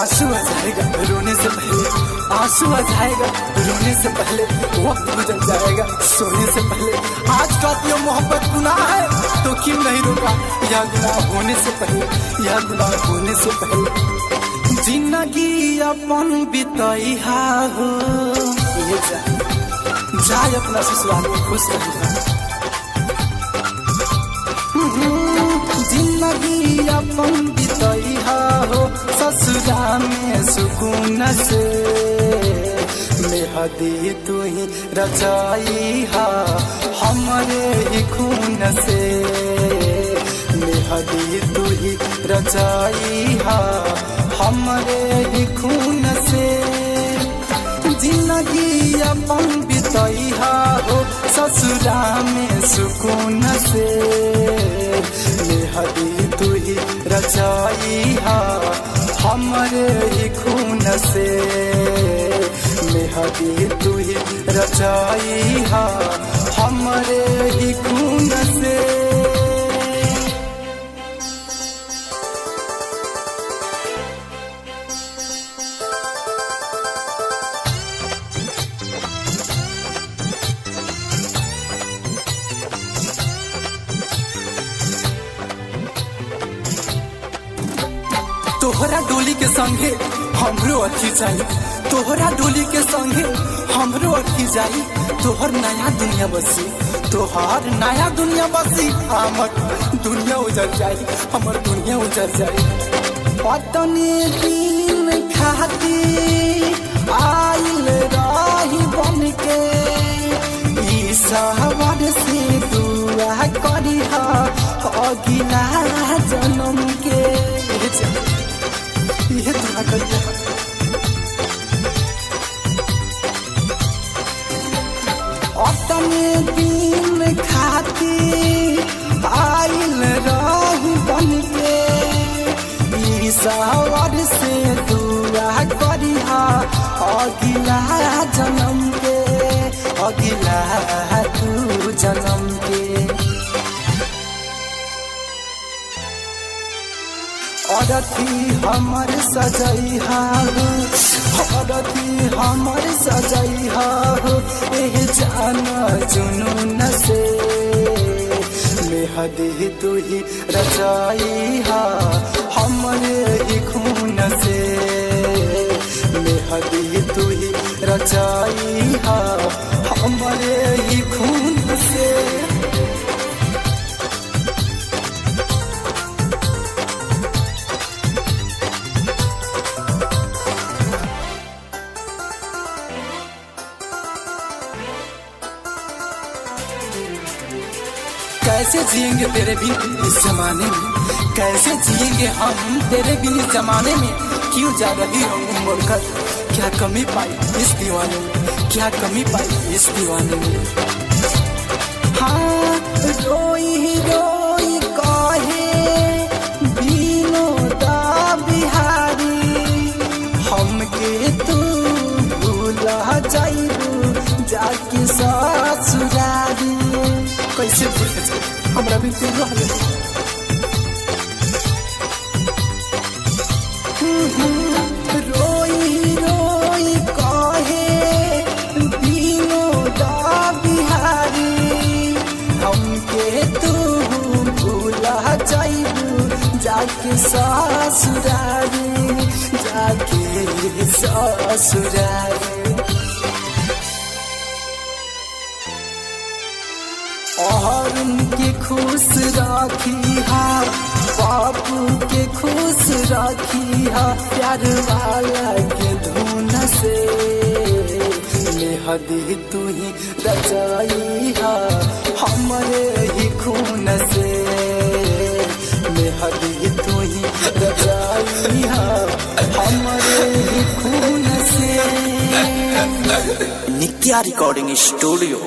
आंसू आ जाएगा रोने से पहले, आंसू आ जाएगा रोने से पहले, वक्त गुजर जाएगा सोने से पहले। आज का तो मोहब्बत गुनाह है तो क्यों नहीं रोका, यह गुनाह होने से पहले, यह गुनाह होने से पहले। जिंदगी अपन बिताइहा हो, ये जाए अपना ससुराल में खुश रहिहा। जिंदगी अपन बिताइहा हो ससुरा में सुकून से, मेहदी तू ही रचाइहा हमारे ही खून से, मेहदी तू ही रचाइहा हमारे ही खून से। जिंदगी अपन बिताइहा हो ससुरा में सुकून से, मेहदी तू ही रचाइहा हमारे ही खून से, मेहदी तू ही रचाइहा हमारे ही खून से। तोहरा डोली के संगे हमरो अथी चाहिए, तोहरा डोली के संगे हमरो अथी जाई। तोहर नया दुनिया बसी, तोहर नया दुनिया बसी, हमर दुनिया उजर जाई, हमर दुनिया उजर जाई। पतनी दिन खाती आइल रही बन के, ई सवार से दुआ करिहा अगिला जन्म के। ये दुआ करिए अपने दिन खाती आइल रही बन के, ई सवार से दुआ करिहा अगिला जन्म के, अगिला तू जन्म के। औरती हमर सजैहा हो, औरती हमर सजैहा हो एह जाना जुनून से, मेहदी तू ही रचाइहा हमरे ही खून से, मेहदी तू ही रचाइहा हमरे ही खून से। कैसे जिएंगे तेरे बिन इस जमाने में, कैसे जिएंगे हम तेरे बिन इस जमाने में। क्यों जा रही हो उम्र कर, क्या कमी पाई इस दीवाने में, क्या कमी पाई इस दीवाने में। हाँ रोई रोई कहे विनोदा बिहारी, हमके तू भूला जाइबू जाके ससुरारी। कैसे भूल जाए हमरा भी तेज रोई रोई कहे विनोदा बिहारी, हमके तू भूला जाइबू जाके ससुरारी, जाके ससुरारी। और उनके खुश राखिहा, बापू के खुश राखिहा प्यार वाला के धुन से, मेहदी तू ही रचाइहा हमरे ही खून से, मेहदी तू ही रचाइहा हमरे ही खून से। नित्या रिकॉर्डिंग स्टूडियो।